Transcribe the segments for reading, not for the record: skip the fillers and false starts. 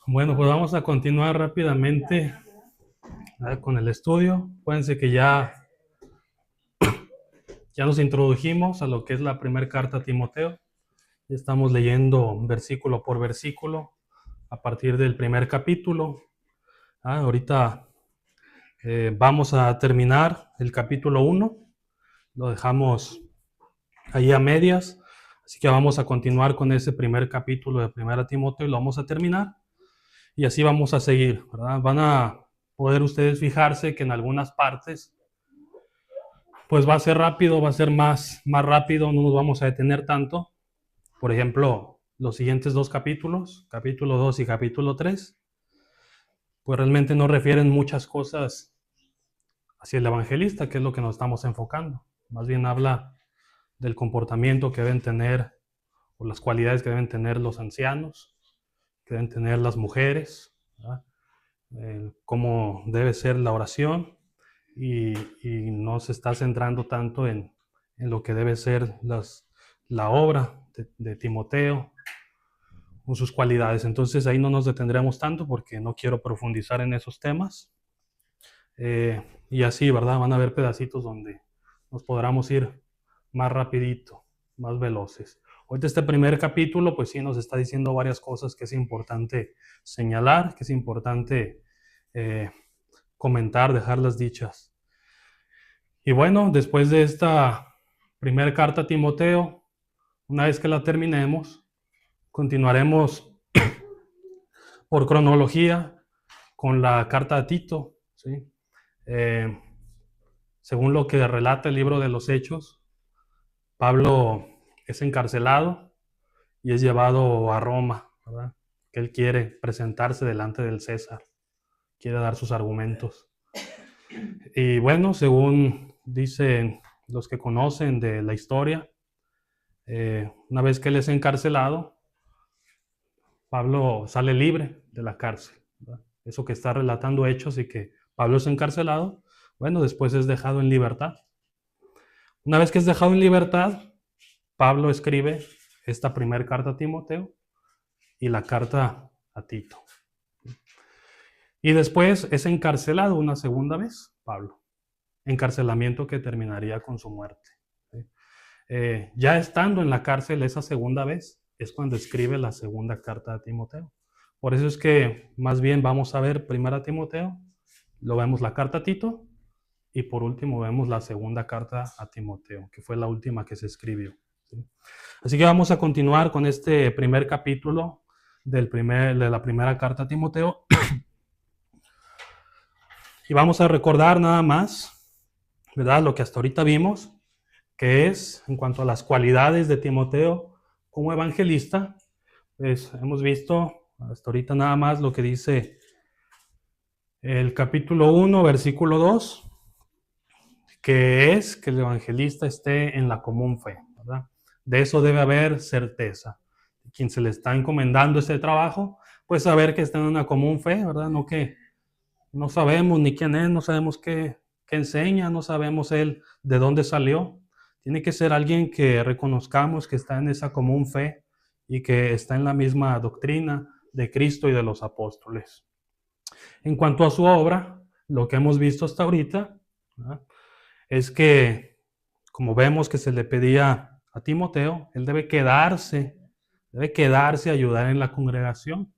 Bueno, pues vamos a continuar rápidamente con el estudio. Acuérdense que ya nos introdujimos a lo que es la primera carta a Timoteo. Ya estamos leyendo versículo por versículo a partir del primer capítulo. Ahorita vamos a terminar el capítulo 1. Lo dejamos ahí a medias. Así que vamos a continuar con ese primer capítulo de primera Timoteo y lo vamos a terminar. Y así vamos a seguir, ¿verdad? Van a poder ustedes fijarse que en algunas partes pues va a ser rápido, va a ser más rápido, no nos vamos a detener tanto. Por ejemplo, los siguientes dos capítulos, capítulo 2 y capítulo 3, pues realmente no refieren muchas cosas hacia el evangelista, que es lo que nos estamos enfocando. Más bien habla del comportamiento que deben tener o las cualidades que deben tener los ancianos, que deben tener las mujeres, cómo debe ser la oración y no se está centrando tanto en lo que debe ser la obra de Timoteo con sus cualidades. Entonces ahí no nos detendremos tanto porque no quiero profundizar en esos temas. Y así, ¿verdad? Van a haber pedacitos donde nos podamos ir más rapidito, más veloces. Ahorita este primer capítulo, pues sí, nos está diciendo varias cosas que es importante señalar, que es importante comentar, dejarlas dichas. Y bueno, después de esta primera carta a Timoteo, una vez que la terminemos, continuaremos por cronología con la carta a Tito, ¿sí? Eh, Según lo que relata el libro de los Hechos, Pablo es encarcelado y es llevado a Roma, ¿verdad? Que él quiere presentarse delante del César, quiere dar sus argumentos. Y bueno, según dicen los que conocen de la historia, una vez que él es encarcelado, Pablo sale libre de la cárcel, ¿verdad? Eso que está relatando Hechos y que Pablo es encarcelado, bueno, después es dejado en libertad. Una vez que es dejado en libertad, Pablo escribe esta primera carta a Timoteo y la carta a Tito. Y después es encarcelado una segunda vez, Pablo. Encarcelamiento que terminaría con su muerte. Ya estando en la cárcel esa segunda vez, es cuando escribe la segunda carta a Timoteo. Por eso es que más bien vamos a ver primero a Timoteo, luego vemos la carta a Tito y por último vemos la segunda carta a Timoteo, que fue la última que se escribió. ¿Sí? Así que vamos a continuar con este primer capítulo de la primera carta a Timoteo. Y vamos a recordar nada más, ¿verdad? Lo que hasta ahorita vimos, que es en cuanto a las cualidades de Timoteo como evangelista. Pues hemos visto hasta ahorita nada más lo que dice el capítulo 1, versículo 2, que es que el evangelista esté en la común fe, ¿verdad? De eso debe haber certeza. Quien se le está encomendando ese trabajo, pues saber que está en una común fe, ¿verdad? No que no sabemos ni quién es, no sabemos qué enseña, no sabemos él de dónde salió. Tiene que ser alguien que reconozcamos que está en esa común fe y que está en la misma doctrina de Cristo y de los apóstoles. En cuanto a su obra, lo que hemos visto hasta ahorita, ¿verdad? Es que, como vemos que se le pedía a Timoteo, él debe quedarse a ayudar en la congregación.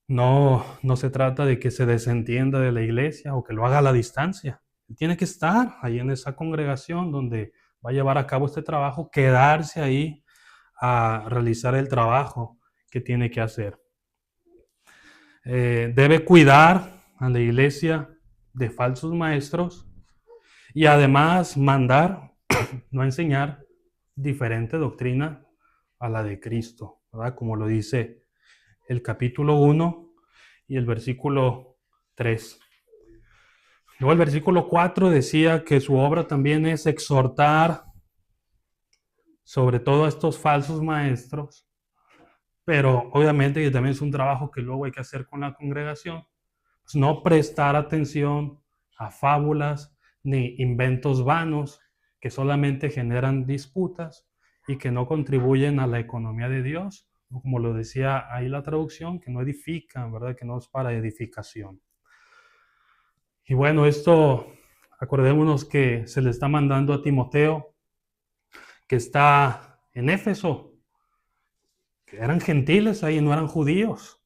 No se trata de que se desentienda de la iglesia o que lo haga a la distancia. Él tiene que estar ahí en esa congregación donde va a llevar a cabo este trabajo, quedarse ahí a realizar el trabajo que tiene que hacer. Debe cuidar a la iglesia de falsos maestros y además mandar, no enseñar, diferente doctrina a la de Cristo, ¿verdad? Como lo dice el capítulo 1 y el versículo 3. Luego el versículo 4 decía que su obra también es exhortar sobre todo a estos falsos maestros, pero obviamente que también es un trabajo que luego hay que hacer con la congregación. Pues no prestar atención a fábulas ni inventos vanos que solamente generan disputas y que no contribuyen a la economía de Dios como lo decía ahí la traducción, que no edifican, ¿verdad? Que no es para edificación. Y bueno, esto, acordémonos que se le está mandando a Timoteo, que está en Éfeso, que eran gentiles ahí, no eran judíos.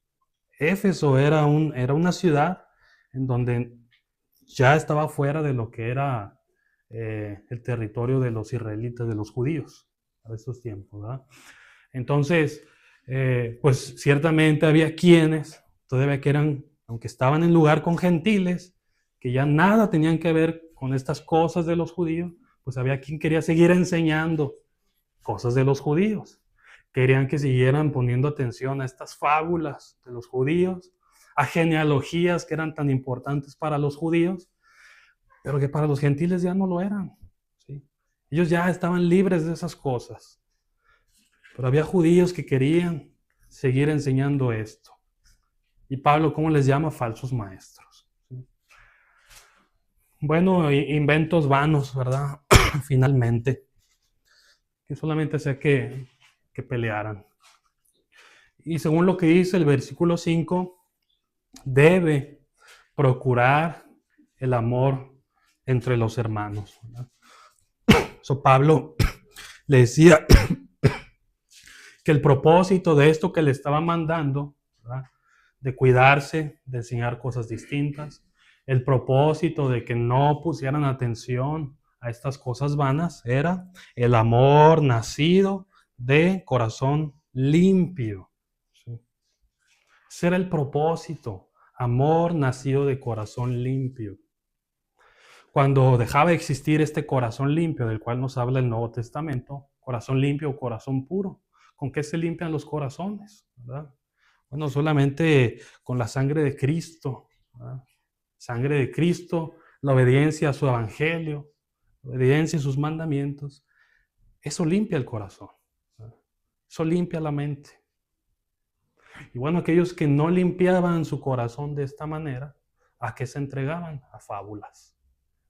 Éfeso era una ciudad en donde ya estaba fuera de lo que era el territorio de los israelitas, de los judíos, a esos tiempos, ¿verdad? Entonces, pues ciertamente había quienes, todavía que eran, aunque estaban en lugar con gentiles, que ya nada tenían que ver con estas cosas de los judíos, pues había quien quería seguir enseñando cosas de los judíos. Querían que siguieran poniendo atención a estas fábulas de los judíos, a genealogías que eran tan importantes para los judíos, pero que para los gentiles ya no lo eran. ¿Sí? Ellos ya estaban libres de esas cosas. Pero había judíos que querían seguir enseñando esto. Y Pablo, ¿cómo les llama? Falsos maestros. ¿Sí? Bueno, inventos vanos, ¿verdad? Finalmente. Que solamente hacía que pelearan. Y según lo que dice el versículo 5, debe procurar el amor entre los hermanos. So, Pablo le decía que el propósito de esto que le estaba mandando, ¿verdad? De cuidarse, de enseñar cosas distintas, el propósito de que no pusieran atención a estas cosas vanas, era el amor nacido de corazón limpio. ¿Sí? Ese era el propósito, amor nacido de corazón limpio. Cuando dejaba de existir este corazón limpio del cual nos habla el Nuevo Testamento, corazón limpio o corazón puro, ¿con qué se limpian los corazones? ¿Verdad? Bueno, solamente con la sangre de Cristo, ¿verdad? Sangre de Cristo, la obediencia a su evangelio, la obediencia a sus mandamientos. Eso limpia el corazón, ¿verdad? Eso limpia la mente. Y bueno, aquellos que no limpiaban su corazón de esta manera, ¿a qué se entregaban? A fábulas,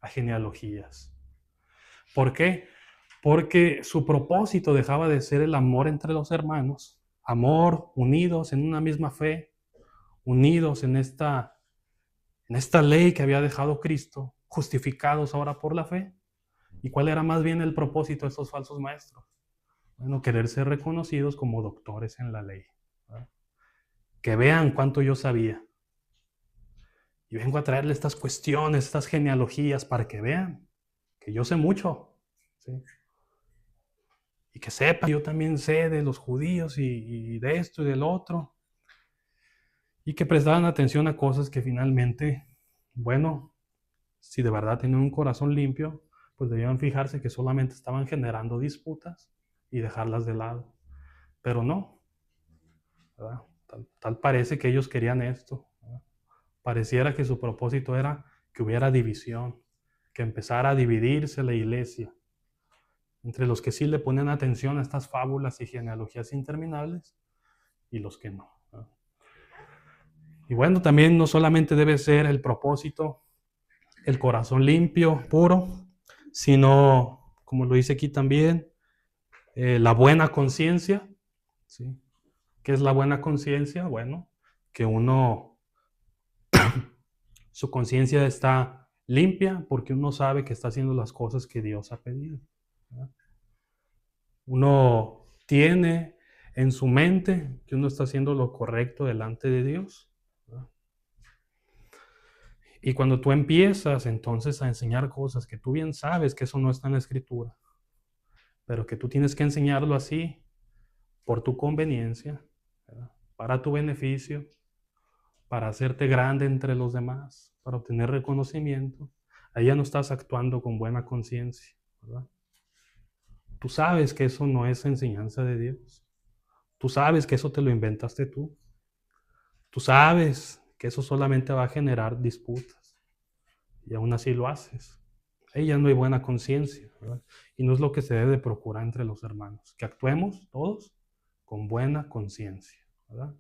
a genealogías. ¿Por qué? Porque su propósito dejaba de ser el amor entre los hermanos, amor, unidos en una misma fe, unidos en esta ley que había dejado Cristo, justificados ahora por la fe. ¿Y cuál era más bien el propósito de estos falsos maestros? Bueno, querer ser reconocidos como doctores en la ley, ¿verdad? Que vean cuánto yo sabía. Y vengo a traerle estas cuestiones, estas genealogías, para que vean que yo sé mucho, ¿sí? Y que sepa, yo también sé de los judíos y de esto y del otro. Y que prestaran atención a cosas que finalmente, bueno, si de verdad tenían un corazón limpio, pues debían fijarse que solamente estaban generando disputas y dejarlas de lado. Pero no, ¿verdad? Tal parece que ellos querían esto, ¿verdad? Pareciera que su propósito era que hubiera división, que empezara a dividirse la iglesia entre los que sí le ponen atención a estas fábulas y genealogías interminables y los que no, ¿verdad? Y bueno, también no solamente debe ser el propósito, el corazón limpio, puro, sino, como lo dice aquí también, la buena conciencia, ¿sí? ¿Qué es la buena conciencia? Bueno, que su conciencia está limpia porque uno sabe que está haciendo las cosas que Dios ha pedido, ¿verdad? Uno tiene en su mente que uno está haciendo lo correcto delante de Dios, ¿verdad? Y cuando tú empiezas entonces a enseñar cosas que tú bien sabes que eso no está en la Escritura, pero que tú tienes que enseñarlo así por tu conveniencia, ¿verdad? Para tu beneficio, para hacerte grande entre los demás, para obtener reconocimiento, ahí ya no estás actuando con buena conciencia, ¿verdad? Tú sabes que eso no es enseñanza de Dios. Tú sabes que eso te lo inventaste tú. Tú sabes que eso solamente va a generar disputas. Y aún así lo haces. Ahí ya no hay buena conciencia, ¿verdad? Y no es lo que se debe de procurar entre los hermanos. Que actuemos todos con buena conciencia, ¿verdad?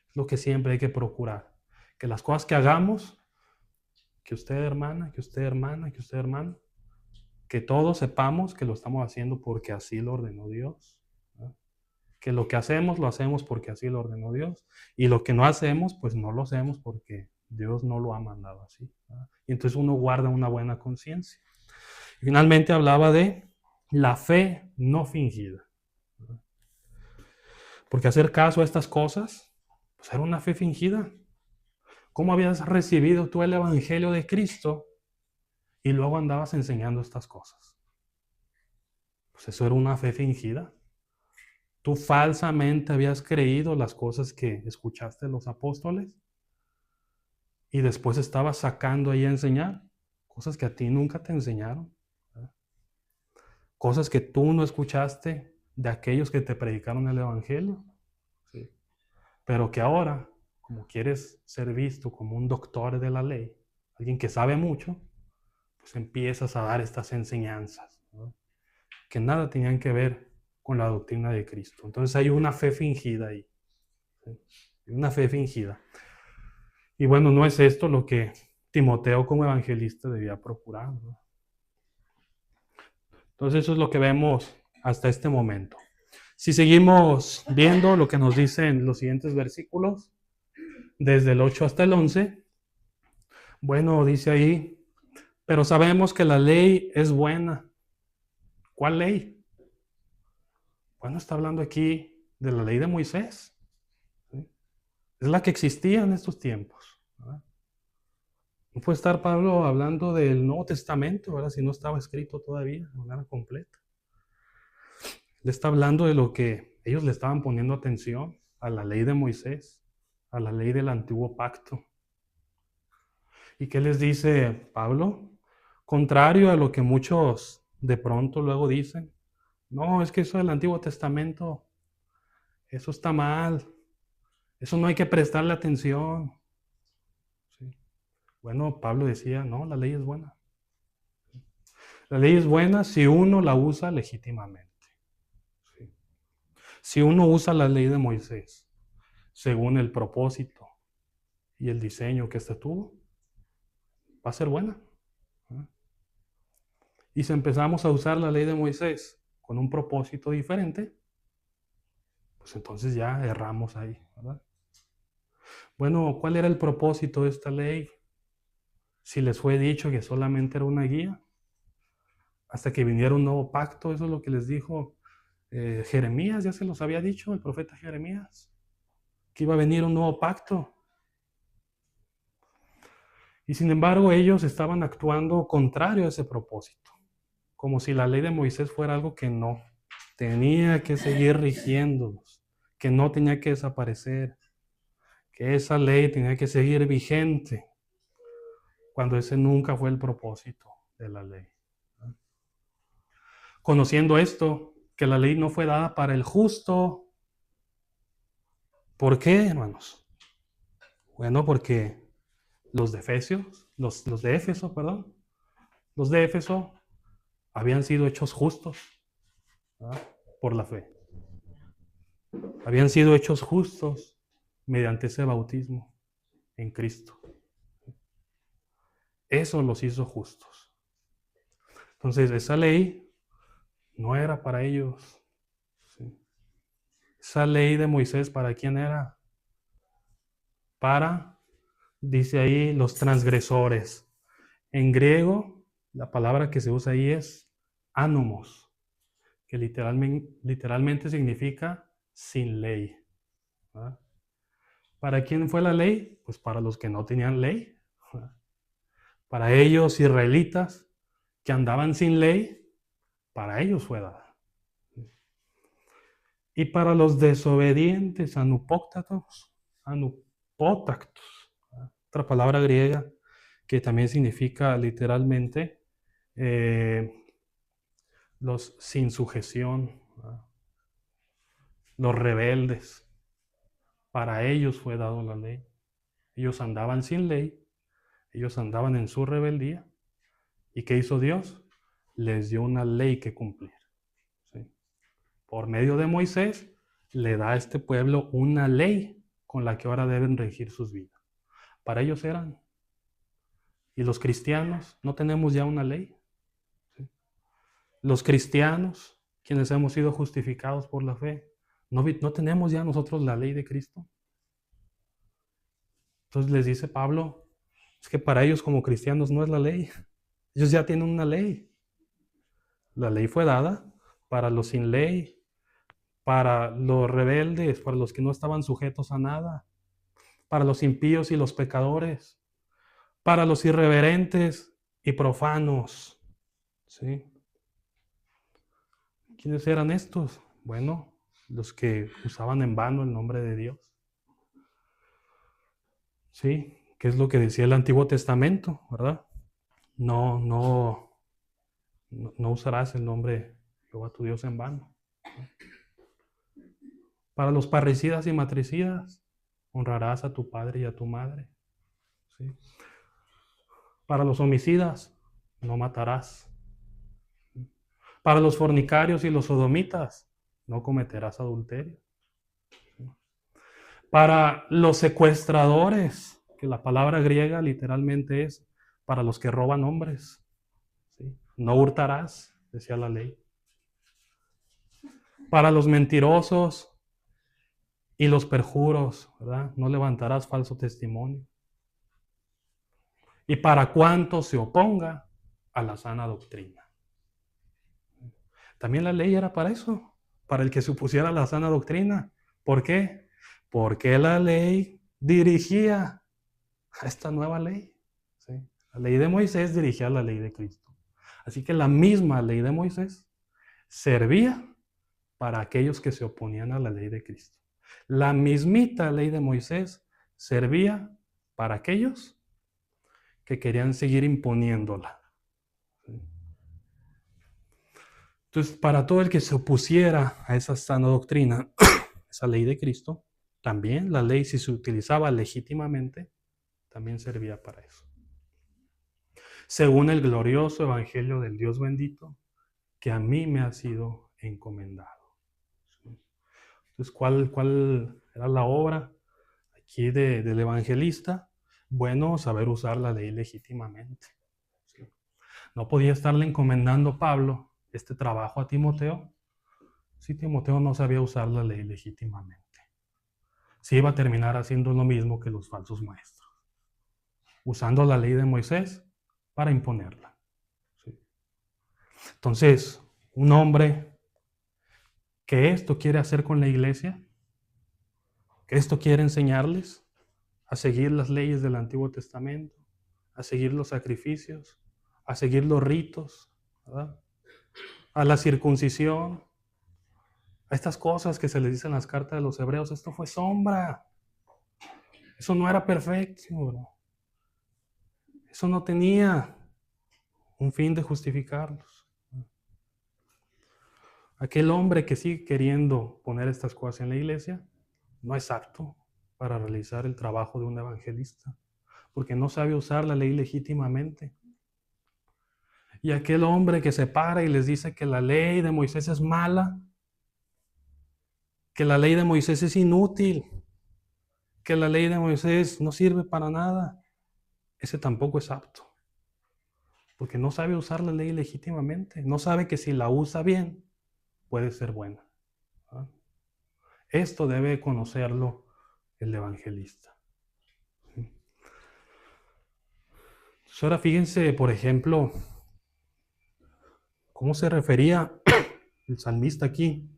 Es lo que siempre hay que procurar. Que las cosas que hagamos, que usted hermana, que usted hermana, que usted hermano, que todos sepamos que lo estamos haciendo porque así lo ordenó Dios, ¿verdad? que lo que hacemos lo hacemos porque así lo ordenó Dios, y lo que no hacemos, pues no lo hacemos porque Dios no lo ha mandado así, ¿verdad? Y entonces uno guarda una buena conciencia. Finalmente hablaba de la fe no fingida, ¿verdad? Porque hacer caso a estas cosas, pues era una fe fingida. ¿Cómo habías recibido tú el Evangelio de Cristo y luego andabas enseñando estas cosas? Pues eso era una fe fingida. Tú falsamente habías creído las cosas que escuchaste de los apóstoles y después estabas sacando ahí a enseñar cosas que a ti nunca te enseñaron, ¿verdad? Cosas que tú no escuchaste de aquellos que te predicaron el Evangelio, ¿sí? Pero que ahora, como quieres ser visto como un doctor de la ley, alguien que sabe mucho, pues empiezas a dar estas enseñanzas, ¿no?, que nada tenían que ver con la doctrina de Cristo. Entonces hay una fe fingida ahí, ¿sí? Una fe fingida. Y bueno, no es esto lo que Timoteo como evangelista debía procurar, ¿no? Entonces eso es lo que vemos hasta este momento. Si seguimos viendo lo que nos dicen los siguientes versículos, desde el 8 hasta el 11, bueno, dice ahí, pero sabemos que la ley es buena. ¿Cuál ley? Bueno, está hablando aquí de la ley de Moisés, ¿sí? Es la que existía en estos tiempos, ¿verdad? No puede estar Pablo hablando del Nuevo Testamento, ¿verdad?, si no estaba escrito todavía de manera completa. Le está hablando de lo que ellos le estaban poniendo atención, a la ley de Moisés, a la ley del antiguo pacto. ¿Y qué les dice Pablo? Contrario a lo que muchos de pronto luego dicen, no, es que eso del Antiguo Testamento, eso está mal, eso no hay que prestarle atención, ¿sí? Bueno, Pablo decía, no, la ley es buena. La ley es buena si uno la usa legítimamente, ¿sí? Si uno usa la ley de Moisés según el propósito y el diseño que éste tuvo, va a ser buena, ¿eh? Y si empezamos a usar la ley de Moisés con un propósito diferente, pues entonces ya erramos ahí, ¿verdad? Bueno, ¿cuál era el propósito de esta ley? Si les fue dicho que solamente era una guía, hasta que viniera un nuevo pacto, eso es lo que les dijo Jeremías, ya se los había dicho el profeta Jeremías, que iba a venir un nuevo pacto. Y sin embargo ellos estaban actuando contrario a ese propósito, como si la ley de Moisés fuera algo que no tenía que seguir rigiéndolos, que no tenía que desaparecer, que esa ley tenía que seguir vigente, cuando ese nunca fue el propósito de la ley. Conociendo esto, que la ley no fue dada para el justo. ¿Por qué, hermanos? Bueno, porque los de Éfeso, perdón, los de Éfeso habían sido hechos justos, ¿verdad?, por la fe. Habían sido hechos justos mediante ese bautismo en Cristo. Eso los hizo justos. Entonces, esa ley no era para ellos, ¿sí? Esa ley de Moisés, ¿para quién era? Para, dice ahí, los transgresores. En griego, la palabra que se usa ahí es anomos, que literalmente significa sin ley, ¿verdad? ¿Para quién fue la ley? Pues para los que no tenían ley, ¿verdad? Para ellos, israelitas, que andaban sin ley, para ellos fue dada. Y para los desobedientes, anupóctatos, otra palabra griega que también significa literalmente los sin sujeción, ¿verdad?, los rebeldes. Para ellos fue dado la ley. Ellos andaban sin ley, ellos andaban en su rebeldía. ¿Y qué hizo Dios? Les dio una ley que cumplir, ¿sí? Por medio de Moisés, le da a este pueblo una ley con la que ahora deben regir sus vidas. Para ellos eran. ¿Y los cristianos no tenemos ya una ley? ¿Sí? Los cristianos, quienes hemos sido justificados por la fe, ¿No tenemos ya nosotros la ley de Cristo? Entonces les dice Pablo, es que para ellos como cristianos no es la ley. Ellos ya tienen una ley. La ley fue dada para los sin ley, para los rebeldes, para los que no estaban sujetos a nada, para los impíos y los pecadores, para los irreverentes y profanos. ¿Sí? ¿Quiénes eran estos? Bueno, los que usaban en vano el nombre de Dios. ¿Sí? ¿Qué es lo que decía el Antiguo Testamento, verdad? No usarás el nombre de Jehová tu Dios en vano. Para los parricidas y matricidas, honrarás a tu padre y a tu madre. ¿Sí? Para los homicidas, no matarás. Para los fornicarios y los sodomitas, no cometerás adulterio. Para los secuestradores, que la palabra griega literalmente es para los que roban hombres. ¿Sí? No hurtarás, decía la ley. Para los mentirosos y los perjuros, ¿verdad? No levantarás falso testimonio. Y para cuanto se oponga a la sana doctrina. También la ley era para eso, para el que se opusiera a la sana doctrina. ¿Por qué? Porque la ley dirigía a esta nueva ley. ¿Sí? La ley de Moisés dirigía a la ley de Cristo. Así que la misma ley de Moisés servía para aquellos que se oponían a la ley de Cristo. La mismita ley de Moisés servía para aquellos que querían seguir imponiéndola. Entonces, para todo el que se opusiera a esa sana doctrina, esa ley de Cristo, también la ley, si se utilizaba legítimamente, también servía para eso. Según el glorioso evangelio del Dios bendito, que a mí me ha sido encomendado. Entonces, ¿cuál era la obra aquí del evangelista? Bueno, saber usar la ley legítimamente. ¿Sí? No podía estarle encomendando Pablo este trabajo a Timoteo si Timoteo no sabía usar la ley legítimamente. Si iba a terminar haciendo lo mismo que los falsos maestros, usando la ley de Moisés para imponerla. ¿Sí? Entonces, un hombre que esto quiere hacer con la iglesia, que esto quiere enseñarles a seguir las leyes del Antiguo Testamento, a seguir los sacrificios, a seguir los ritos, ¿verdad? A la circuncisión, a estas cosas que se les dice en las cartas de los hebreos. Esto fue sombra. Eso no era perfecto, bro. Eso no tenía un fin de justificarlos. Aquel hombre que sigue queriendo poner estas cosas en la iglesia no es apto para realizar el trabajo de un evangelista, porque no sabe usar la ley legítimamente. Y aquel hombre que se para y les dice que la ley de Moisés es mala, que la ley de Moisés es inútil, que la ley de Moisés no sirve para nada, ese tampoco es apto, porque no sabe usar la ley legítimamente, no sabe que si la usa bien, puede ser buena. ¿Ah? Esto debe conocerlo el evangelista. Entonces, ahora fíjense, por ejemplo, cómo se refería el salmista aquí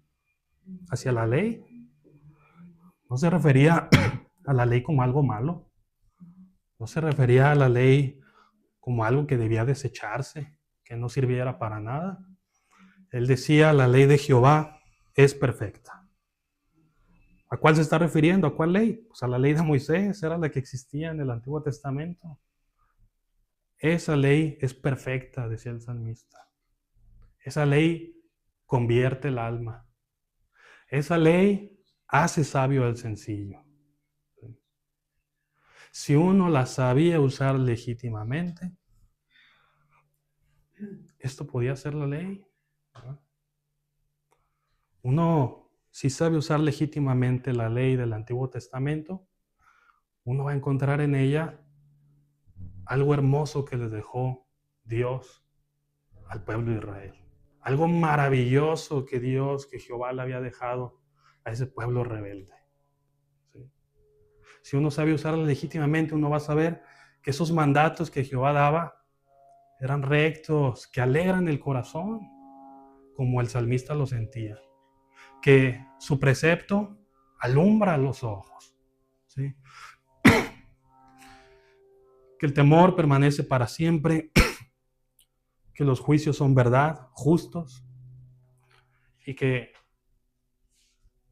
hacia la ley. No se refería a la ley como algo malo. No se refería a la ley como algo que debía desecharse, que no sirviera para nada. Él decía, la ley de Jehová es perfecta. ¿A cuál se está refiriendo? ¿A cuál ley? Pues a la ley de Moisés, era la que existía en el Antiguo Testamento. Esa ley es perfecta, decía el salmista. Esa ley convierte el alma. Esa ley hace sabio al sencillo. Si uno la sabía usar legítimamente, esto podía ser la ley. ¿Verdad? Uno, si sabe usar legítimamente la ley del Antiguo Testamento, uno va a encontrar en ella algo hermoso que les dejó Dios al pueblo de Israel. Algo maravilloso que Dios, que Jehová le había dejado a ese pueblo rebelde. ¿Sí? Si uno sabe usarla legítimamente, uno va a saber que esos mandatos que Jehová daba eran rectos, que alegran el corazón, como el salmista lo sentía. Que su precepto alumbra los ojos. ¿Sí? Que el temor permanece para siempre, que los juicios son verdad, justos, y que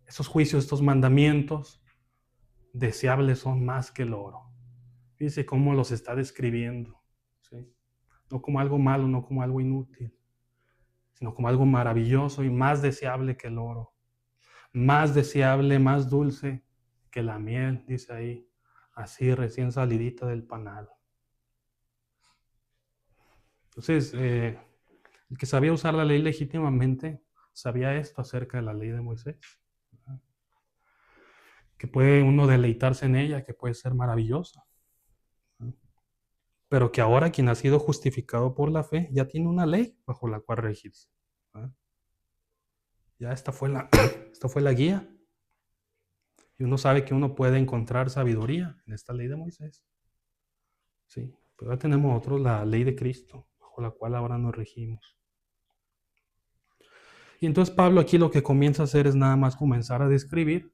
esos juicios, estos mandamientos deseables son más que el oro. Fíjense cómo los está describiendo, ¿sí? No como algo malo, no como algo inútil, sino como algo maravilloso y más deseable que el oro. Más deseable, más dulce que la miel, dice ahí, así recién salidita del panal. Entonces, el que sabía usar la ley legítimamente sabía esto acerca de la ley de Moisés, ¿verdad? Que puede uno deleitarse en ella, que puede ser maravillosa, ¿verdad? Pero que ahora quien ha sido justificado por la fe ya tiene una ley bajo la cual regirse, ¿verdad? Ya esta fue la guía. Y uno sabe que uno puede encontrar sabiduría en esta ley de Moisés. Sí, pero ahora tenemos nosotros la ley de Cristo, bajo la cual ahora nos regimos. Y entonces Pablo aquí lo que comienza a hacer es nada más comenzar a describir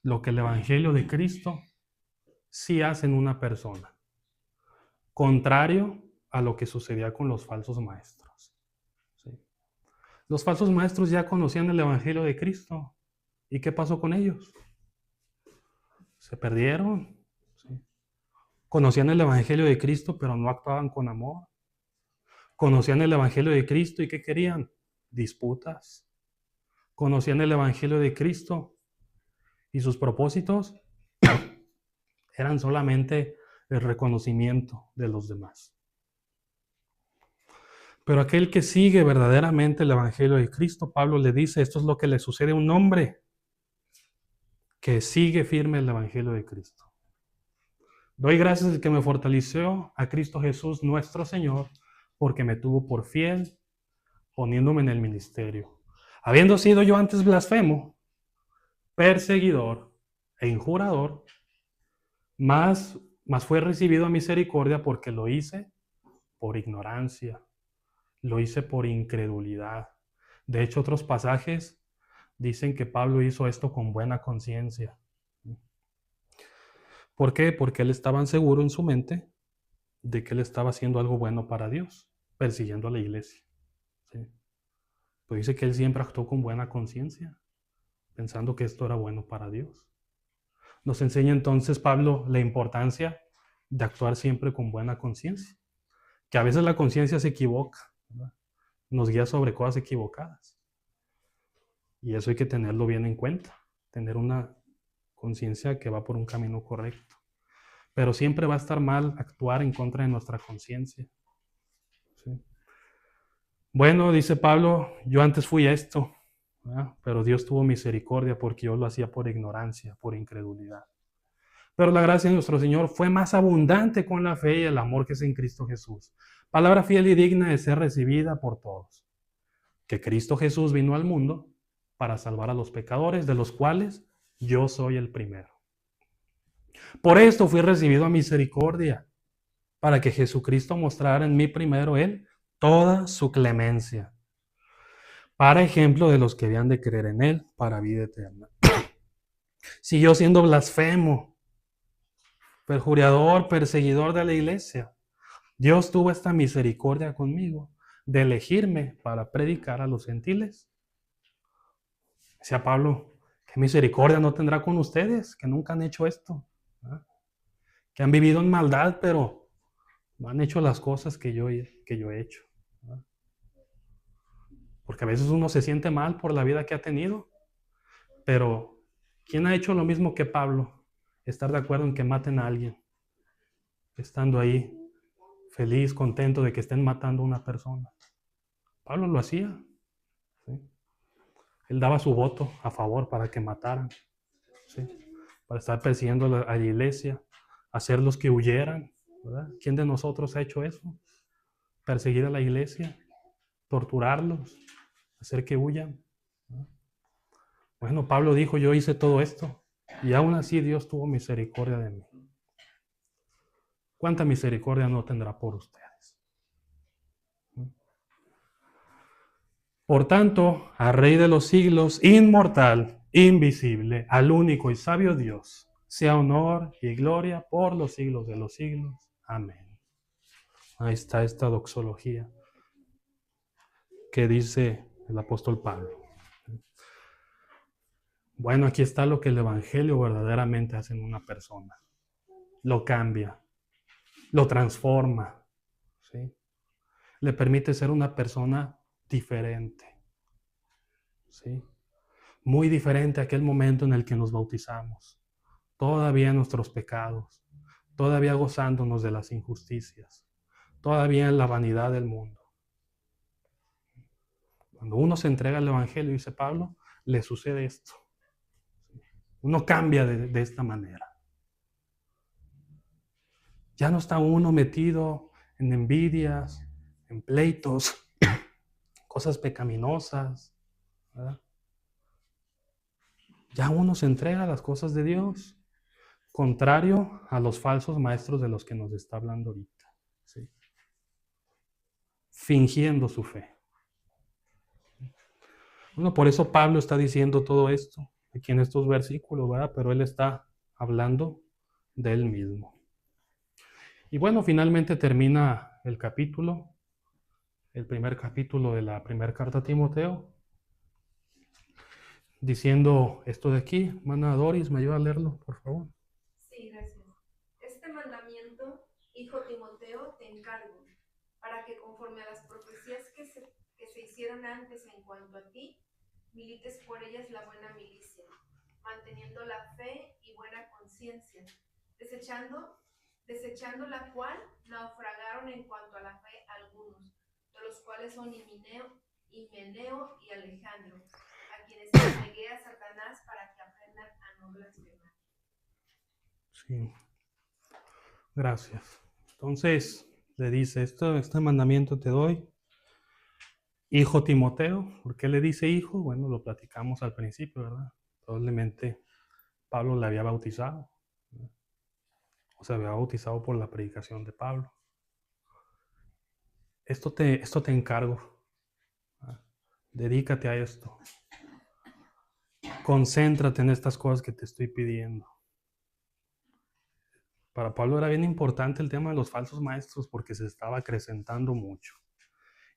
lo que el Evangelio de Cristo sí hace en una persona, contrario a lo que sucedía con los falsos maestros. ¿Sí? Los falsos maestros ya conocían el Evangelio de Cristo. ¿Y qué pasó con ellos? Se perdieron. ¿Sí? Conocían el Evangelio de Cristo, pero no actuaban con amor. Conocían el Evangelio de Cristo y ¿qué querían? Disputas. Conocían el Evangelio de Cristo y sus propósitos eran solamente el reconocimiento de los demás. Pero aquel que sigue verdaderamente el Evangelio de Cristo, Pablo le dice, esto es lo que le sucede a un hombre que sigue firme el Evangelio de Cristo. Doy gracias al que me fortaleció, a Cristo Jesús nuestro Señor, porque me tuvo por fiel, poniéndome en el ministerio. Habiendo sido yo antes blasfemo, perseguidor e injurador, más fue recibido a misericordia porque lo hice por ignorancia, lo hice por incredulidad. De hecho, otros pasajes dicen que Pablo hizo esto con buena conciencia. ¿Por qué? Porque él estaba seguro en su mente de que él estaba haciendo algo bueno para Dios, persiguiendo a la iglesia. ¿Sí? Pues dice que él siempre actuó con buena conciencia, pensando que esto era bueno para Dios. Nos enseña entonces Pablo la importancia de actuar siempre con buena conciencia, que a veces la conciencia se equivoca, ¿verdad? Nos guía sobre cosas equivocadas. Y eso hay que tenerlo bien en cuenta, tener una conciencia que va por un camino correcto. Pero siempre va a estar mal actuar en contra de nuestra conciencia. ¿Sí? Bueno, dice Pablo, yo antes fui esto, ¿verdad? Pero Dios tuvo misericordia porque yo lo hacía por ignorancia, por incredulidad. Pero la gracia de nuestro Señor fue más abundante con la fe y el amor que es en Cristo Jesús. Palabra fiel y digna de ser recibida por todos. Que Cristo Jesús vino al mundo para salvar a los pecadores, de los cuales yo soy el primero. Por esto fui recibido a misericordia, para que Jesucristo mostrara en mí primero Él toda su clemencia, para ejemplo de los que habían de creer en Él para vida eterna. Siguió siendo blasfemo, perjurador, perseguidor de la iglesia. Dios tuvo esta misericordia conmigo de elegirme para predicar a los gentiles. Decía Pablo, ¿qué misericordia no tendrá con ustedes que nunca han hecho esto? ¿Ah? Que han vivido en maldad, pero no han hecho las cosas que yo he hecho. ¿Ah? Porque a veces uno se siente mal por la vida que ha tenido, pero ¿quién ha hecho lo mismo que Pablo? Estar de acuerdo en que maten a alguien, estando ahí feliz, contento de que estén matando a una persona. Pablo lo hacía. ¿Sí? Él daba su voto a favor para que mataran, ¿sí? Para estar persiguiendo a la iglesia, hacerlos que huyeran, ¿verdad? ¿Quién de nosotros ha hecho eso? Perseguir a la iglesia, torturarlos, hacer que huyan, ¿verdad? Bueno, Pablo dijo, yo hice todo esto y aún así Dios tuvo misericordia de mí. ¿Cuánta misericordia no tendrá por ustedes? Por tanto, al Rey de los siglos, inmortal, invisible, al único y sabio Dios, sea honor y gloria por los siglos de los siglos. Amén. Ahí está esta doxología que dice el apóstol Pablo. Bueno, aquí está lo que el Evangelio verdaderamente hace en una persona. Lo cambia, lo transforma, ¿sí? Le permite ser una persona diferente, ¿sí? Muy diferente a aquel momento en el que nos bautizamos. Todavía nuestros pecados, todavía gozándonos de las injusticias, todavía en la vanidad del mundo. Cuando uno se entrega al Evangelio, dice Pablo, le sucede esto. Uno cambia de esta manera. Ya no está uno metido en envidias, en pleitos, cosas pecaminosas, ¿verdad? Ya uno se entrega a las cosas de Dios, contrario a los falsos maestros de los que nos está hablando ahorita, ¿sí? Fingiendo su fe. Bueno, por eso Pablo está diciendo todo esto aquí en estos versículos, ¿verdad? Pero él está hablando de él mismo. Y bueno, finalmente termina el capítulo, el primer capítulo de la primera carta a Timoteo, diciendo esto de aquí. Hermana Doris, ¿me ayuda a leerlo, por favor? Sí, gracias. Este mandamiento, hijo Timoteo, te encargo, para que conforme a las profecías que se hicieron antes en cuanto a ti, milites por ellas la buena milicia, manteniendo la fe y buena conciencia, desechando la cual naufragaron en cuanto a la fe algunos, de los cuales son Himeneo y Alejandro, a quienes entregué a Satanás para que aprendan a no blasfemar. Sí, gracias. Entonces, le dice, este mandamiento te doy, hijo Timoteo. ¿Por qué le dice hijo? Bueno, lo platicamos al principio, ¿verdad? Probablemente Pablo le había bautizado, ¿verdad? O se había bautizado por la predicación de Pablo. Esto te encargo, ¿verdad? Dedícate a esto. Concéntrate en estas cosas que te estoy pidiendo. Para Pablo era bien importante el tema de los falsos maestros porque se estaba acrecentando mucho.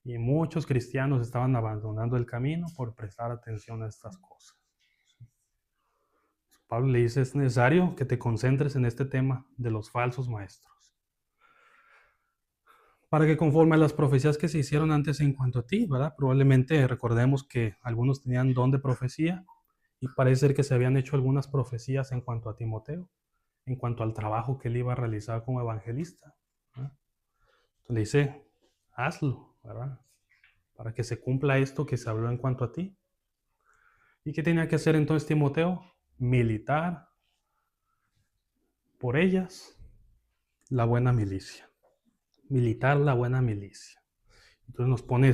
Y muchos cristianos estaban abandonando el camino por prestar atención a estas cosas. Pablo le dice, es necesario que te concentres en este tema de los falsos maestros, para que conforme a las profecías que se hicieron antes en cuanto a ti, ¿verdad? Probablemente recordemos que algunos tenían don de profecía y parece ser que se habían hecho algunas profecías en cuanto a Timoteo, en cuanto al trabajo que él iba a realizar como evangelista, ¿verdad? Entonces le dice, hazlo, ¿verdad? Para que se cumpla esto que se habló en cuanto a ti. ¿Y qué tenía que hacer entonces Timoteo? Militar por ellas la buena milicia. Militar la buena milicia. Entonces nos pone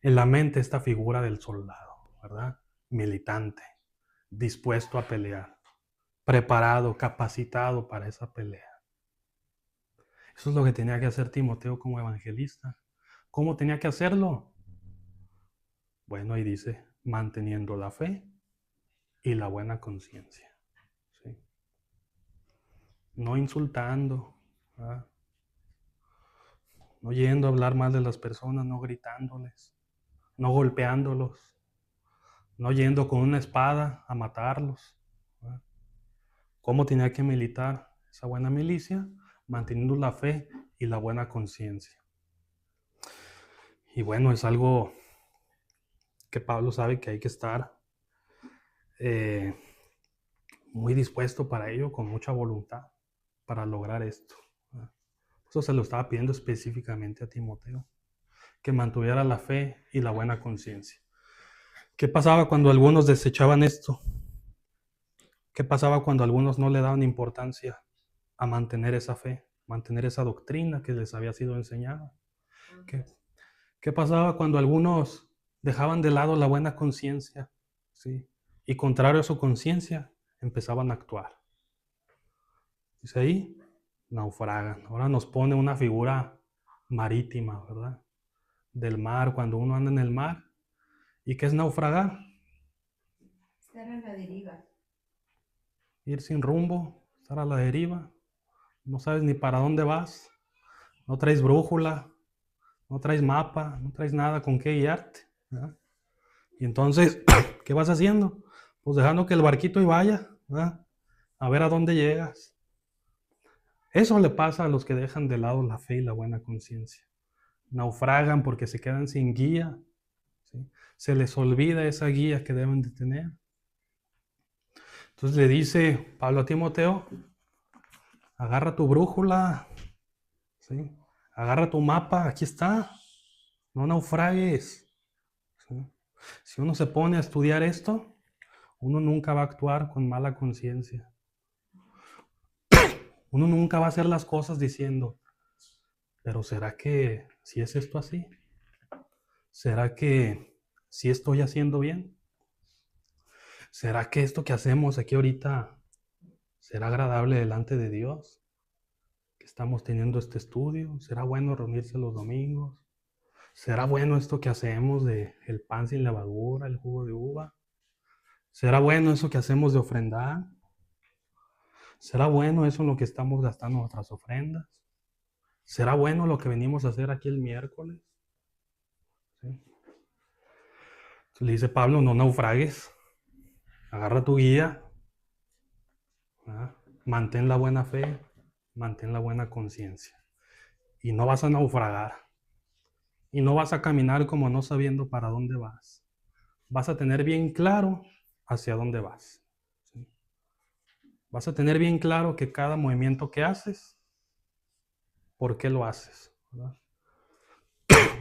en la mente esta figura del soldado, ¿verdad? Militante, dispuesto a pelear, preparado, capacitado para esa pelea. Eso es lo que tenía que hacer Timoteo como evangelista. ¿Cómo tenía que hacerlo? Bueno, ahí dice, manteniendo la fe y la buena conciencia. ¿Sí? No insultando, ¿verdad? No yendo a hablar mal de las personas, no gritándoles, no golpeándolos, no yendo con una espada a matarlos, ¿verdad? ¿Cómo tenía que militar esa buena milicia? Manteniendo la fe y la buena conciencia. Y bueno, es algo que Pablo sabe que hay que estar eh, muy dispuesto para ello, con mucha voluntad, para lograr esto, ¿verdad? Eso se lo estaba pidiendo específicamente a Timoteo, que mantuviera la fe y la buena conciencia. ¿Qué pasaba cuando algunos desechaban esto? ¿Qué pasaba cuando algunos no le daban importancia a mantener esa fe, mantener esa doctrina que les había sido enseñada? ¿Qué, qué pasaba cuando algunos dejaban de lado la buena conciencia? ¿Sí? y contrario a su conciencia, empezaban a actuar. Dice ahí, naufragan. Ahora nos pone una figura marítima, ¿verdad? Del mar, cuando uno anda en el mar. ¿Y qué es naufragar? Estar a la deriva. Ir sin rumbo, estar a la deriva. No sabes ni para dónde vas. No traes brújula, no traes mapa, no traes nada con qué guiarte, ¿verdad? Y entonces, ¿qué vas haciendo? Pues dejando que el barquito y vaya, ¿verdad? A ver a dónde llegas. Eso le pasa a los que dejan de lado la fe y la buena conciencia. Naufragan porque se quedan sin guía, ¿sí? Se les olvida esa guía que deben de tener. Entonces le dice Pablo a Timoteo, agarra tu brújula, ¿sí? Agarra tu mapa, aquí está, no naufragues, ¿sí? Si uno se pone a estudiar esto, uno nunca va a actuar con mala conciencia. Uno nunca va a hacer las cosas diciendo, pero ¿será que si es esto así? ¿Será que si estoy haciendo bien? ¿Será que esto que hacemos aquí ahorita será agradable delante de Dios? ¿Que estamos teniendo este estudio? ¿Será bueno reunirse los domingos? ¿Será bueno esto que hacemos de el pan sin levadura, el jugo de uva? ¿Será bueno eso que hacemos de ofrendar? ¿Será bueno eso en lo que estamos gastando nuestras ofrendas? ¿Será bueno lo que venimos a hacer aquí el miércoles? ¿Sí? Entonces le dice Pablo, no naufragues, agarra tu guía, ¿verdad? Mantén la buena fe, mantén la buena conciencia. Y no vas a naufragar. Y no vas a caminar como no sabiendo para dónde vas. Vas a tener bien claro hacia dónde vas. ¿Sí? Vas a tener bien claro que cada movimiento que haces, ¿por qué lo haces? ¿Verdad?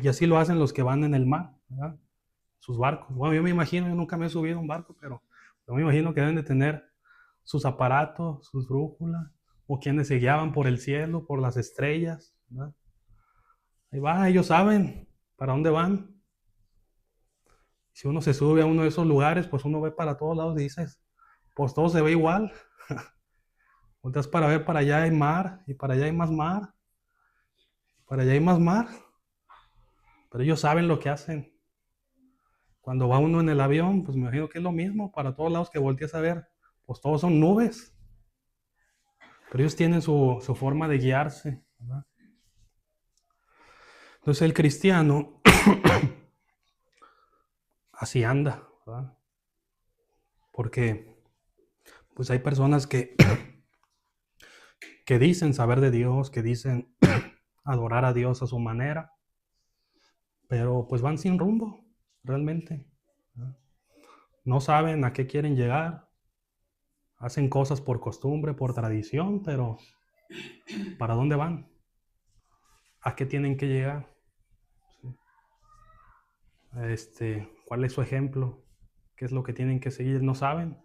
Y así lo hacen los que van en el mar, ¿verdad? Sus barcos. Bueno, yo me imagino, yo nunca me he subido a un barco, pero yo me imagino que deben de tener sus aparatos, sus brújulas, o quienes se guiaban por el cielo, por las estrellas, ¿verdad? Ahí va, ellos saben para dónde van. Si uno se sube a uno de esos lugares, pues uno ve para todos lados y dices, pues todo se ve igual. Volteas para ver, para allá hay mar, y para allá hay más mar, para allá hay más mar. Pero ellos saben lo que hacen. Cuando va uno en el avión, pues me imagino que es lo mismo, para todos lados que volteas a ver, pues todos son nubes. Pero ellos tienen su forma de guiarse, ¿verdad? Entonces el cristiano así anda, ¿verdad? Porque pues hay personas que dicen saber de Dios, que dicen adorar a Dios a su manera, pero pues van sin rumbo, realmente, ¿verdad? No saben a qué quieren llegar, hacen cosas por costumbre, por tradición, pero ¿para dónde van? ¿A qué tienen que llegar? ¿Cuál es su ejemplo? ¿Qué es lo que tienen que seguir? No saben.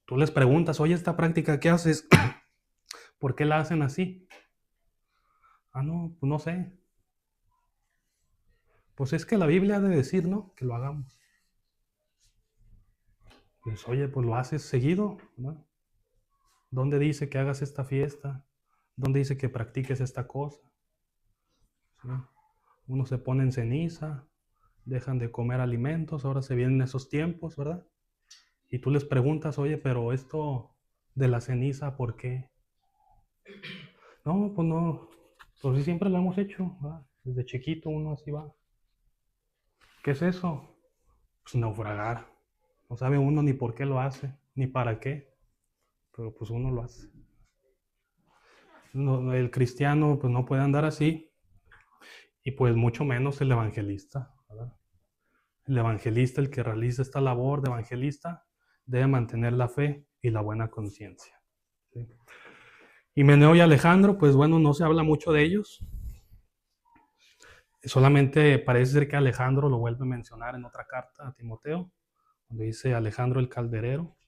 Tú les preguntas, oye, esta práctica, ¿qué haces? ¿Por qué la hacen así? Ah, no, pues no sé. Pues es que la Biblia ha de decir, ¿no? Que lo hagamos. Pues oye, pues lo haces seguido, ¿no? ¿Dónde dice que hagas esta fiesta? ¿Dónde dice que practiques esta cosa? ¿Sí? Uno se pone en ceniza, dejan de comer alimentos, ahora se vienen esos tiempos, ¿verdad? Y tú les preguntas, oye, pero esto de la ceniza, ¿por qué? No, pues no, pues sí, siempre lo hemos hecho, ¿verdad? Desde chiquito uno así va. ¿Qué es eso? Pues naufragar. No sabe uno ni por qué lo hace, ni para qué, pero pues uno lo hace. No, el cristiano pues no puede andar así, y pues mucho menos el evangelista, ¿verdad? El evangelista, el que realiza esta labor de evangelista, debe mantener la fe y la buena conciencia. ¿Sí? Himeneo y Alejandro, pues bueno, no se habla mucho de ellos. Solamente parece ser que Alejandro lo vuelve a mencionar en otra carta a Timoteo, donde dice Alejandro el calderero,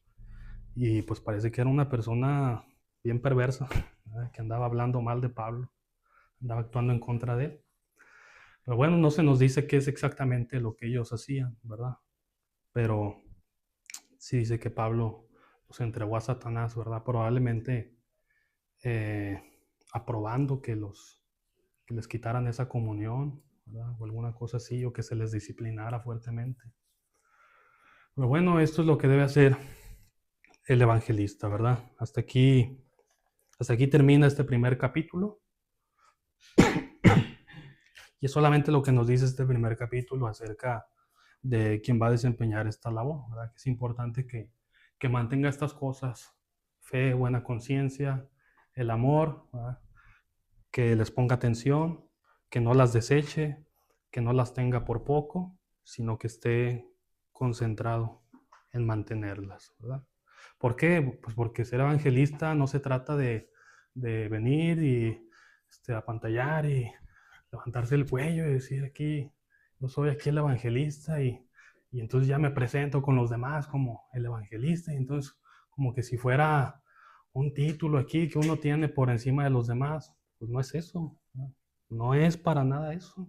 y pues parece que era una persona bien perversa, ¿verdad? Que andaba hablando mal de Pablo, andaba actuando en contra de él. Pero bueno, no se nos dice qué es exactamente lo que ellos hacían, ¿verdad? Pero sí dice que Pablo los entregó a Satanás, ¿verdad? Probablemente aprobando que les quitaran esa comunión, ¿verdad? O alguna cosa así, o que se les disciplinara fuertemente. Pero bueno, esto es lo que debe hacer el evangelista, ¿verdad? Hasta aquí termina este primer capítulo. Y es solamente lo que nos dice este primer capítulo acerca de quién va a desempeñar esta labor, ¿verdad? Que es importante que mantenga estas cosas: fe, buena conciencia, el amor, ¿verdad? Que les ponga atención, que no las deseche, que no las tenga por poco, sino que esté concentrado en mantenerlas, ¿verdad? ¿Por qué? Pues porque ser evangelista no se trata de venir y apantallar y levantarse el cuello y decir: aquí, yo soy aquí el evangelista, y entonces ya me presento con los demás como el evangelista, y entonces como que si fuera un título aquí que uno tiene por encima de los demás. Pues no es eso, ¿no? No es para nada eso.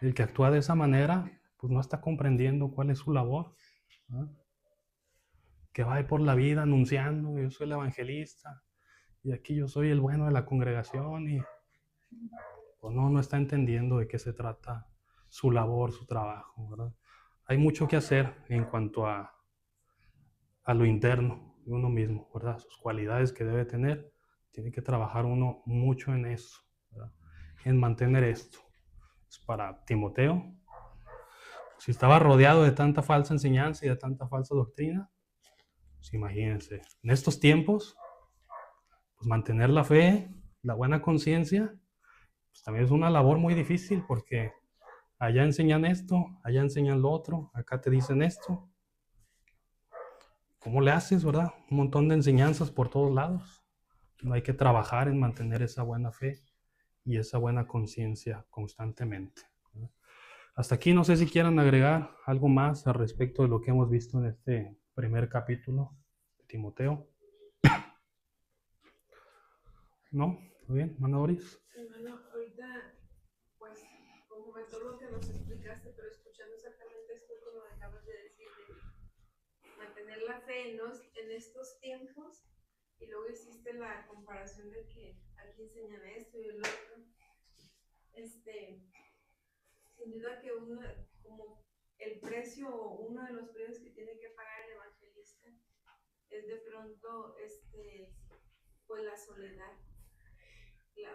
El que actúa de esa manera, pues no está comprendiendo cuál es su labor, ¿no? Que va por la vida anunciando: yo soy el evangelista, y aquí yo soy el bueno de la congregación, y pues no está entendiendo de qué se trata su labor, su trabajo, ¿verdad? Hay mucho que hacer en cuanto a lo interno de uno mismo, ¿verdad? Sus cualidades que debe tener, tiene que trabajar uno mucho en eso, ¿verdad? En mantener esto. Es para Timoteo. Si estaba rodeado de tanta falsa enseñanza y de tanta falsa doctrina, pues imagínense, en estos tiempos, pues mantener la fe, la buena conciencia, pues también es una labor muy difícil, porque allá enseñan esto, allá enseñan lo otro, acá te dicen esto. ¿Cómo le haces, verdad? Un montón de enseñanzas por todos lados. No hay que trabajar en mantener esa buena fe y esa buena conciencia constantemente, ¿verdad? Hasta aquí no sé si quieran agregar algo más al respecto de lo que hemos visto en este primer capítulo de Timoteo. ¿No? ¿Todo bien, Mana Doris? Hermano, ahorita, pues, conforme todo lo que nos explicaste, pero escuchando exactamente esto como acabas de decir, de mantener la fe en estos tiempos, y luego hiciste la comparación de que aquí enseñan esto y el otro. Sin duda que como el precio, o uno de los precios que tiene que pagar el evangelista, es de pronto, pues la soledad.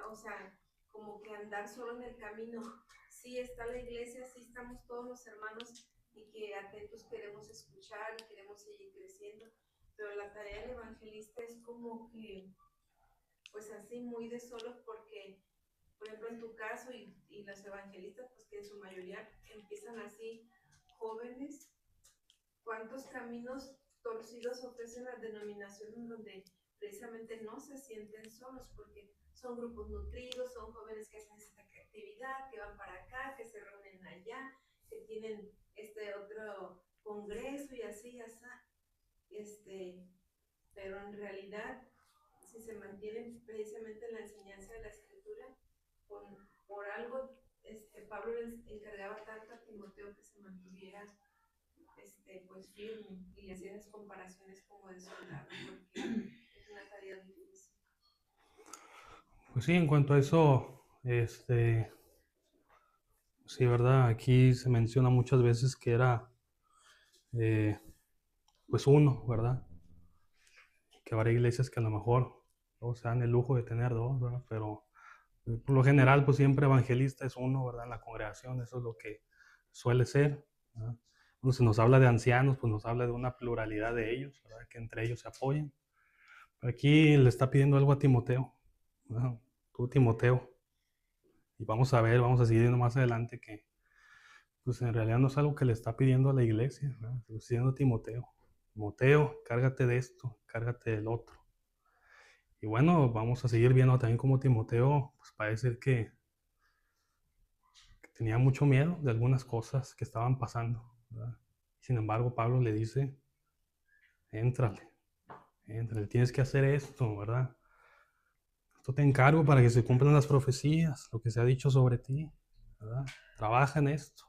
O sea, como que andar solo en el camino. Sí está la iglesia, sí estamos todos los hermanos, y que atentos queremos escuchar y queremos seguir creciendo, pero la tarea del evangelista es como que, pues así, muy de solos, porque, por ejemplo, en tu caso y los evangelistas, pues que en su mayoría empiezan así, jóvenes. ¿Cuántos caminos torcidos ofrecen las denominaciones donde precisamente no se sienten solos? Porque son grupos nutridos, son jóvenes que hacen esta actividad, que van para acá, que se reúnen allá, que tienen este otro congreso y así, pero en realidad, si se mantienen precisamente en la enseñanza de la Escritura, por algo Pablo les encargaba tanto a Timoteo que se mantuviera pues firme, y le hacía esas comparaciones como de soldado, porque es una tarea difícil. Pues sí, en cuanto a eso, sí, ¿verdad? Aquí se menciona muchas veces que era, pues uno, ¿verdad? Que habrá iglesias que a lo mejor no se dan el lujo de tener dos, ¿verdad? Pero por lo general, pues siempre evangelista es uno, ¿verdad? En la congregación, eso es lo que suele ser, ¿verdad? Cuando se nos habla de ancianos, pues nos habla de una pluralidad de ellos, ¿verdad? Que entre ellos se apoyen. Pero aquí le está pidiendo algo a Timoteo, ¿verdad? Tú, Timoteo. Y vamos a ver, vamos a seguir viendo más adelante que, pues en realidad no es algo que le está pidiendo a la iglesia, ¿verdad? Se lo está pidiendo a Timoteo. Timoteo, cárgate de esto, cárgate del otro. Y bueno, vamos a seguir viendo también como Timoteo, pues parece que tenía mucho miedo de algunas cosas que estaban pasando, ¿verdad? Sin embargo, Pablo le dice: éntrale, tienes que hacer esto, ¿verdad? Esto te encargo para que se cumplan las profecías, lo que se ha dicho sobre ti, ¿verdad? Trabaja en esto.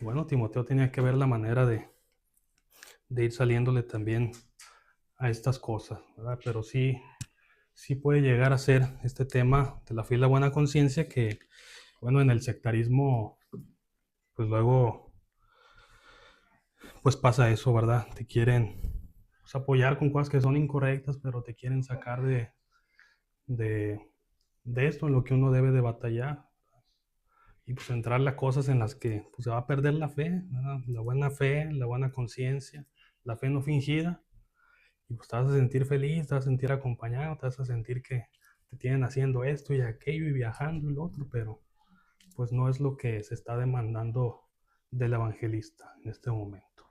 Y bueno, Timoteo tenía que ver la manera de de ir saliéndole también a estas cosas, ¿verdad? Pero sí, sí puede llegar a ser este tema de la fe y la buena conciencia que, bueno, en el sectarismo, pues luego, pues pasa eso, ¿verdad? Te quieren pues, apoyar con cosas que son incorrectas, pero te quieren sacar de, de esto en lo que uno debe de batallar. Y pues entrarle a cosas en las que pues, se va a perder la fe, ¿verdad? La buena fe, la buena conciencia, la fe no fingida. Y pues te vas a sentir feliz, te vas a sentir acompañado, te vas a sentir que te tienen haciendo esto y aquello y viajando y lo otro, pero pues no es lo que se está demandando del evangelista en este momento.